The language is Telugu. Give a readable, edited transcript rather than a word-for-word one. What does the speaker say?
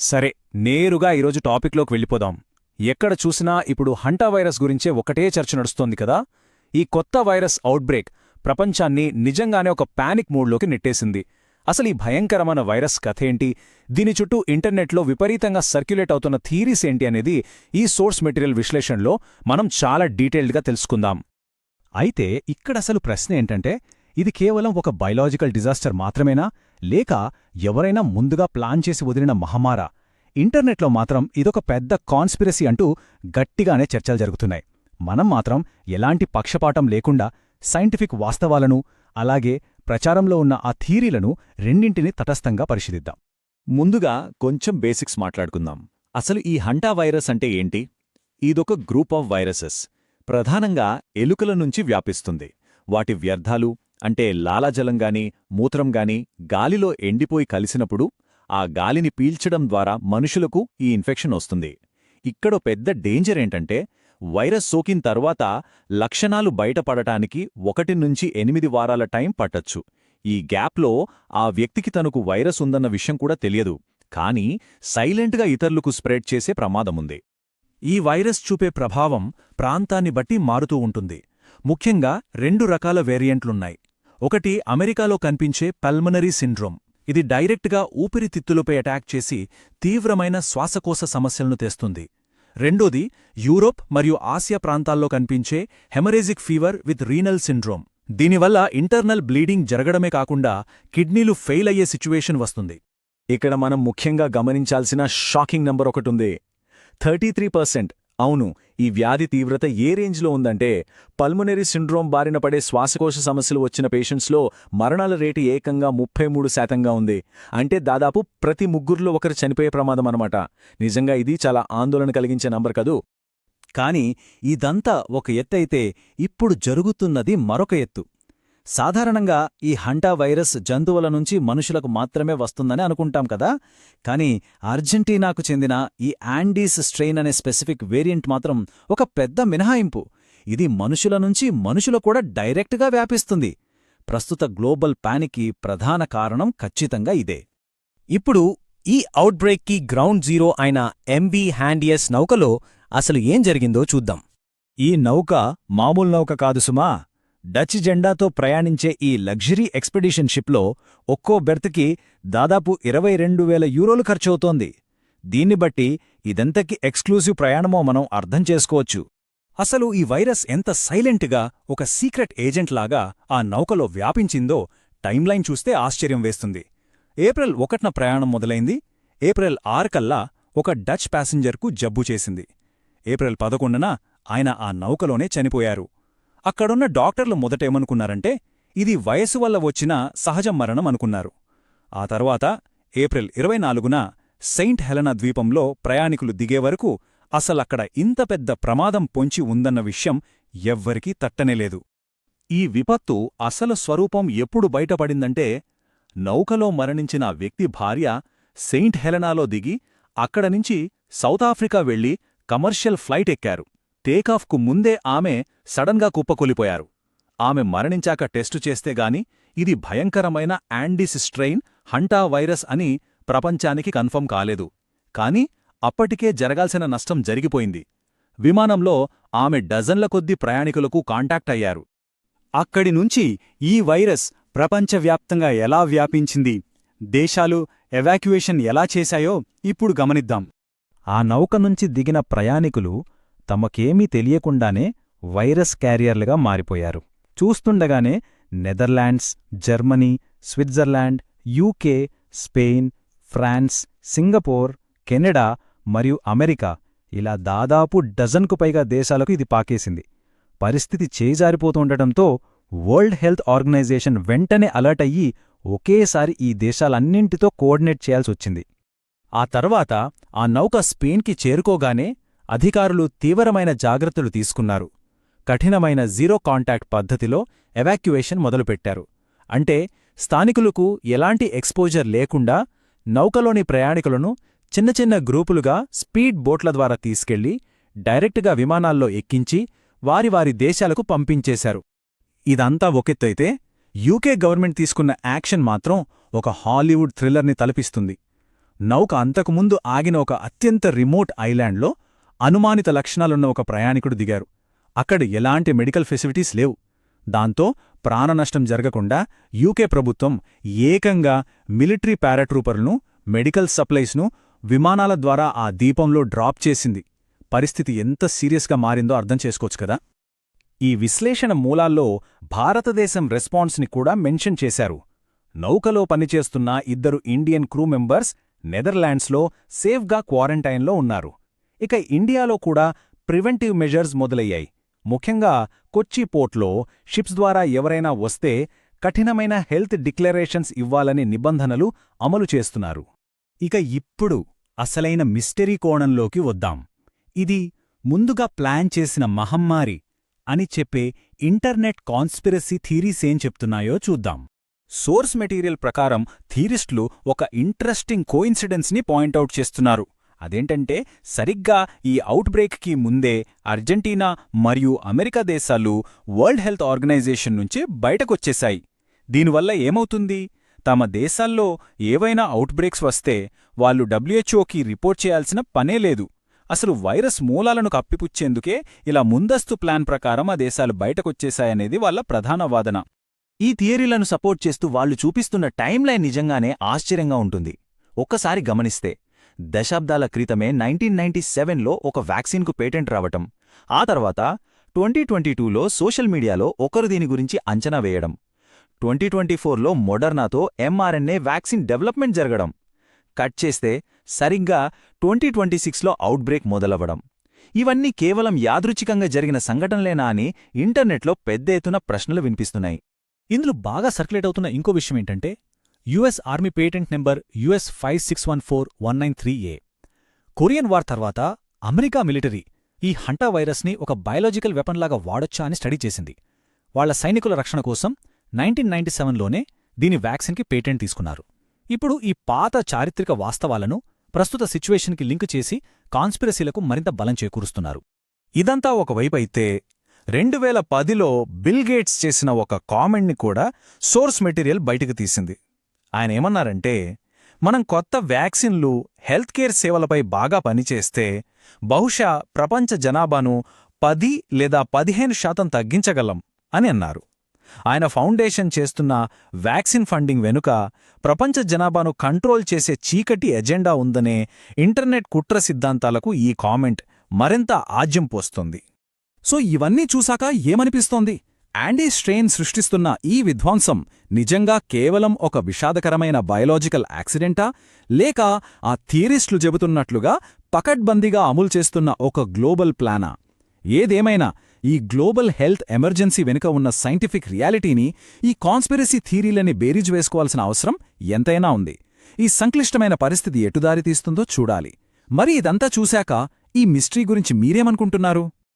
సరే, నేరుగా ఈరోజు టాపిక్లోకి వెళ్ళిపోదాం. ఎక్కడ చూసినా ఇప్పుడు హంటా వైరస్ గురించే ఒకటే చర్చ నడుస్తోంది కదా. ఈ కొత్త వైరస్ అవుట్బ్రేక్ ప్రపంచాన్ని నిజంగానే ఒక పానిక్ మూడ్లోకి నెట్టేసింది. అసలు ఈ భయంకరమైన వైరస్ కథేంటి, దీని చుట్టూ ఇంటర్నెట్లో విపరీతంగా సర్క్యులేట్ అవుతున్న థీరీస్ ఏంటి అనేది ఈ సోర్స్ మెటీరియల్ విశ్లేషణలో మనం చాలా డీటెయిల్డ్గా తెలుసుకుందాం. అయితే ఇక్కడసలు ప్రశ్న ఏంటంటే, ఇది కేవలం ఒక బయలాజికల్ డిజాస్టర్ మాత్రమేనా, లేక ఎవరైనా ముందుగా ప్లాన్ చేసి వదిలిన మహమ్మారా? ఇంటర్నెట్లో మాత్రం ఇదొక పెద్ద కాన్స్పిరసీ అంటూ గట్టిగానే చర్చలు జరుగుతున్నాయి. మనం మాత్రం ఎలాంటి పక్షపాతం లేకుండా సైంటిఫిక్ వాస్తవాలను, అలాగే ప్రచారంలో ఉన్న ఆ థీరీలను రెండింటినీ తటస్థంగా పరిశీలిద్దాం. ముందుగా కొంచెం బేసిక్స్ మాట్లాడుకుందాం. అసలు ఈ హంటా వైరస్ అంటే ఏంటి? ఇదొక గ్రూప్ ఆఫ్ వైరసెస్. ప్రధానంగా ఎలుకల నుంచి వ్యాపిస్తుంది. వాటి వ్యర్థాలు అంటే లాలాజలంగాని, మూత్రంగాని గాలిలో ఎండిపోయి కలిసినప్పుడు ఆ గాలిని పీల్చడం ద్వారా మనుషులకు ఈ ఇన్ఫెక్షన్ వస్తుంది. ఇక్కడో పెద్ద డేంజర్ ఏంటంటే, వైరస్ సోకిన తర్వాత లక్షణాలు బయటపడటానికి 1 నుంచి 8 వారాల టైం పట్టొచ్చు. ఈ గ్యాప్లో ఆ వ్యక్తికి తనకు వైరస్ ఉందన్న విషయం కూడా తెలియదు, కానీ సైలెంట్గా ఇతరులకు స్ప్రెడ్ చేసే ప్రమాదముంది. ఈ వైరస్ చూపే ప్రభావం ప్రాంతాన్ని బట్టి మారుతూ ఉంటుంది. ముఖ్యంగా 2 రకాల వేరియంట్లున్నాయి. ఒకటి అమెరికాలో కనిపించే పల్మనరీ సిండ్రోమ్. ఇది డైరెక్ట్గా ఊపిరితిత్తులపై అటాక్ చేసి తీవ్రమైన శ్వాసకోశ సమస్యలను తెస్తుంది. రెండోది యూరోప్ మరియు ఆసియా ప్రాంతాల్లో కనిపించే haemorrhagic fever with renal syndrome. దీనివల్ల ఇంటర్నల్ బ్లీడింగ్ జరగడమే కాకుండా కిడ్నీలు ఫెయిల్ అయ్యే సిచ్యువేషన్ వస్తుంది. ఇక్కడ మనం ముఖ్యంగా గమనించాల్సిన షాకింగ్ నంబర్ ఒకటుంది. 33%. అవును, ఈ వ్యాధి తీవ్రత ఏ రేంజ్లో ఉందంటే, పల్మనరీ సిండ్రోమ్ బారిన పడే శ్వాసకోశ సమస్యలు వచ్చిన పేషెంట్స్లో మరణాల రేటు ఏకంగా 33% ఉంది. అంటే దాదాపు ప్రతి 3లో ఒకరు చనిపోయే ప్రమాదం అన్నమాట. నిజంగా ఇది చాలా ఆందోళన కలిగించే నంబర్ కదూ. కానీ ఇదంతా ఒక ఎత్తైతే, ఇప్పుడు జరుగుతున్నది మరొక ఎత్తు. సాధారణంగా ఈ హంటా వైరస్ జంతువుల నుంచి మనుషులకు మాత్రమే వస్తుందని అనుకుంటాం కదా. కానీ అర్జెంటీనాకు చెందిన ఈ యాండీస్ స్ట్రెయిన్ అనే స్పెసిఫిక్ వేరియంట్ మాత్రం ఒక పెద్ద మినహాయింపు. ఇది మనుషుల నుంచి మనుషుల కూడా డైరెక్ట్గా వ్యాపిస్తుంది. ప్రస్తుత గ్లోబల్ పానిక్కి ప్రధాన కారణం ఖచ్చితంగా ఇదే. ఇప్పుడు ఈ అవుట్బ్రేక్కి గ్రౌండ్ జీరో అయిన ఎంవీ హ్యాండియస్ నౌకలో అసలు ఏం జరిగిందో చూద్దాం. ఈ నౌక మామూలు నౌక కాదు సుమా. డచ్ జెండాతో ప్రయాణించే ఈ లగ్జరీ ఎక్స్పెడిషన్ షిప్లో ఒక్కో బెర్త్కి దాదాపు 22,000 యూరోలు ఖర్చవుతోంది. దీన్ని బట్టి ఇదెంతకి ఎక్స్క్లూజివ్ ప్రయాణమో మనం అర్థం చేసుకోవచ్చు. అసలు ఈ వైరస్ ఎంత సైలెంట్గా ఒక సీక్రెట్ ఏజెంట్లాగా ఆ నౌకలో వ్యాపించిందో టైమ్లైన్ చూస్తే ఆశ్చర్యం వేస్తుంది. ఏప్రిల్ 1న ప్రయాణం మొదలైంది. ఏప్రిల్ 6 కల్లా ఒక డచ్ ప్యాసింజర్కు జబ్బు చేసింది. ఏప్రిల్ 11న ఆయన ఆ నౌకలోనే చనిపోయారు. అక్కడున్న డాక్టర్లు మొదటేమనుకున్నారంటే, ఇది వయసు వల్ల వచ్చిన సహజ మరణం అనుకున్నారు. ఆ తర్వాత ఏప్రిల్ 24న సెయింట్ హెలెనా ద్వీపంలో ప్రయాణికులు దిగేవరకు అసలక్కడ ఇంత పెద్ద ప్రమాదం పొంచి ఉందన్న విషయం ఎవ్వరికీ తట్టనేలేదు. ఈ విపత్తు అసలు స్వరూపం ఎప్పుడు బయటపడిందంటే, నౌకలో మరణించిన వ్యక్తి భార్య సెయింట్ హెలెనాలో దిగి అక్కడనుంచి సౌతాఫ్రికా వెళ్లి కమర్షియల్ ఫ్లైట్ ఎక్కారు. టేకాఫ్కు ముందే ఆమె సడన్గా కుప్పకూలిపోయారు. ఆమె మరణించాక టెస్టు చేస్తేగాని ఇది భయంకరమైన యాండీస్ స్ట్రెయిన్ హంటా వైరస్ అని ప్రపంచానికి కన్ఫర్మ్ కాలేదు. కాని అప్పటికే జరగాల్సిన నష్టం జరిగిపోయింది. విమానంలో ఆమె డజన్ల కొద్దీ ప్రయాణికులకు కాంటాక్ట్ అయ్యారు. అక్కడినుంచి ఈ వైరస్ ప్రపంచవ్యాప్తంగా ఎలా వ్యాపించింది, దేశాలు ఎవాక్యుయేషన్ ఎలా చేశాయో ఇప్పుడు గమనిద్దాం. ఆ నౌక నుంచి దిగిన ప్రయాణికులు తమకేమీ తెలియకుండానే వైరస్ క్యారియర్లుగా మారిపోయారు. చూస్తుండగానే Netherlands, Germany, Switzerland, UK, Spain, France, Singapore, Canada మరియు అమెరికా ఇలా దాదాపు డజన్కు పైగా దేశాలకు ఇది పాకేసింది. పరిస్థితి చేజారిపోతుండటంతో వరల్డ్ హెల్త్ ఆర్గనైజేషన్ వెంటనే అలర్ట్ అయ్యి ఒకేసారి ఈ దేశాలన్నింటితో కోఆర్డినేట్ చేయాల్సొచ్చింది. ఆ తర్వాత ఆ నౌక స్పెయిన్కి చేరుకోగానే అధికారులు తీవ్రమైన జాగ్రత్తలు తీసుకున్నారు. కఠినమైన జీరో కాంటాక్ట్ పద్ధతిలో ఎవాక్యుయేషన్ మొదలుపెట్టారు. అంటే స్థానికులకు ఎలాంటి ఎక్స్పోజర్ లేకుండా నౌకలోని ప్రయాణికులను చిన్న చిన్న గ్రూపులుగా స్పీడ్ బోట్ల ద్వారా తీసుకెళ్లి డైరెక్ట్గా విమానాల్లో ఎక్కించి వారి వారి దేశాలకు పంపించేశారు. ఇదంతా ఒకెత్తైతే యూకే గవర్నమెంట్ తీసుకున్న యాక్షన్ మాత్రం ఒక హాలీవుడ్ థ్రిల్లర్ని తలపిస్తుంది. నౌక అంతకుముందు ఆగిన ఒక అత్యంత రిమోట్ ఐలాండ్లో అనుమానిత లక్షణాలున్న ఒక ప్రయాణికుడు దిగారు. అక్కడ ఎలాంటి మెడికల్ ఫెసిలిటీస్ లేవు. దాంతో ప్రాణనష్టం జరగకుండా యూకే ప్రభుత్వం ఏకంగా మిలిటరీ పారాట్రూపర్లను, మెడికల్ సప్లైస్ను విమానాల ద్వారా ఆ ద్వీపంలో డ్రాప్ చేసింది. పరిస్థితి ఎంత సీరియస్గా మారిందో అర్థం చేసుకోవచ్చు కదా. ఈ విశ్లేషణ మూలాల్లో భారతదేశం రెస్పాన్స్ని కూడా మెన్షన్ చేశారు. నౌకలో పనిచేస్తున్న 2 ఇండియన్ క్రూ మెంబర్స్ నెదర్లాండ్స్లో సేఫ్గా క్వారంటైన్లో ఉన్నారు. ఇక ఇండియాలో కూడా ప్రివెంటివ్ మెజర్స్ మొదలయ్యాయి. ముఖ్యంగా కొచ్చి పోర్ట్లో షిప్స్ ద్వారా ఎవరైనా వస్తే కఠినమైన హెల్త్ డిక్లరేషన్స్ ఇవ్వాలని నిబంధనలు అమలు చేస్తున్నారు. ఇక ఇప్పుడు అసలైన మిస్టరీ కోణంలోకి వద్దాం. ఇది ముందుగా ప్లాన్ చేసిన మహమ్మారి అని చెప్పే ఇంటర్నెట్ కాన్స్పిరసీ థీరీసేం చెప్తున్నాయో చూద్దాం. సోర్స్ మెటీరియల్ ప్రకారం థీరిస్టులు ఒక ఇంట్రెస్టింగ్ కోయిన్సిడెన్స్ని పాయింటౌట్ చేస్తున్నారు. అదేంటంటే, సరిగ్గా ఈ అవుట్బ్రేక్కి ముందే అర్జెంటీనా మరియు అమెరికా దేశాలు వరల్డ్ హెల్త్ ఆర్గనైజేషన్ నుంచి బయటకొచ్చేశాయి. దీనివల్ల ఏమవుతుంది? తమ దేశాల్లో ఏవైనా అవుట్బ్రేక్స్ వస్తే వాళ్ళు డబ్ల్యూహెచ్ఓకి రిపోర్ట్ చేయాల్సిన పనే లేదు. అసలు వైరస్ మూలాలను కప్పిపుచ్చేందుకే ఇలా ముందస్తు ప్లాన్ ప్రకారం ఆ దేశాలు బయటకొచ్చేశాయనేది వాళ్ళ ప్రధాన వాదన. ఈ థియరీలను సపోర్ట్ చేస్తూ వాళ్ళు చూపిస్తున్న టైమ్లైన్ నిజంగానే ఆశ్చర్యంగా ఉంటుంది. ఒక్కసారి గమనిస్తే, దశాబ్దాల క్రితమే 1997లో ఒక వ్యాక్సిన్కు పేటెంట్ రావటం, ఆ తర్వాత 2022లో సోషల్ మీడియాలో ఒకరు దీని గురించి అంచనా వేయడం, 2024లో మోడర్నాతో ఎంఆర్ఎన్ఏ వ్యాక్సిన్ డెవలప్మెంట్ జరగడం, కట్ చేస్తే సరిగ్గా 2026లో అవుట్బ్రేక్ మొదలవ్వడం. ఇవన్నీ కేవలం యాదృచ్ఛికంగా జరిగిన సంఘటనలేనా అని ఇంటర్నెట్లో పెద్ద ఎత్తున ప్రశ్నలు వినిపిస్తున్నాయి. ఇందులో బాగా సర్క్యులేట్ అవుతున్న ఇంకో విషయమేంటంటే, US army patent number US 5614-193A. Korean war తర్వాత అమెరికా మిలిటరీ ఈ హంటా వైరస్ని ఒక బయాలజికల్ వెపన్లాగా వాడొచ్చా అని స్టడీ చేసింది. వాళ్ల సైనికుల రక్షణ కోసం 1997లోనే దీని వ్యాక్సిన్కి పేటెంట్ తీసుకున్నారు. ఇప్పుడు ఈ పాత చారిత్రక వాస్తవాలను ప్రస్తుత సిచ్యువేషన్కి లింకు చేసి కాన్స్పిరసీలకు మరింత బలం చేకూరుస్తున్నారు. ఇదంతా ఒకవైపైతే, 2010లో బిల్ గేట్స్ చేసిన ఒక కామెంట్ని కూడా సోర్స్ మెటీరియల్ బయటకు తీసింది. ఆయనేమన్నారంటే, మనం కొత్త వ్యాక్సిన్లు, హెల్త్ కేర్ సేవలపై బాగా పనిచేస్తే బహుశా ప్రపంచ జనాభాను 10 లేదా 15% తగ్గించగలం అని అన్నారు. ఆయన ఫౌండేషన్ చేస్తున్న వ్యాక్సిన్ ఫండింగ్ వెనుక ప్రపంచ జనాభాను కంట్రోల్ చేసే చీకటి ఎజెండా ఉందనే ఇంటర్నెట్ కుట్ర సిద్ధాంతాలకు ఈ కామెంట్ మరింత ఆజ్యం పోస్తుంది. సో ఇవన్నీ చూశాక ఏమనిపిస్తోంది? యాండీ స్ట్రెయిన్ సృష్టిస్తున్న ఈ విధ్వంసం నిజంగా కేవలం ఒక విషాదకరమైన బయలాజికల్ యాక్సిడెంటా, లేక ఆ థియరిస్టులు చెబుతున్నట్లుగా పకడ్బందీగా అమలు చేస్తున్న ఒక గ్లోబల్ ప్లానా? ఏదేమైనా ఈ గ్లోబల్ హెల్త్ ఎమర్జెన్సీ వెనుక ఉన్న సైంటిఫిక్ రియాలిటీని, ఈ కాన్స్పిరసీ థీరీలని బేరీజు వేసుకోవాల్సిన అవసరం ఎంతైనా ఉంది. ఈ సంక్లిష్టమైన పరిస్థితి ఎటుదారి తీస్తుందో చూడాలి. మరి ఇదంతా చూశాక ఈ మిస్టరీ గురించి మీరేమనుకుంటున్నారు?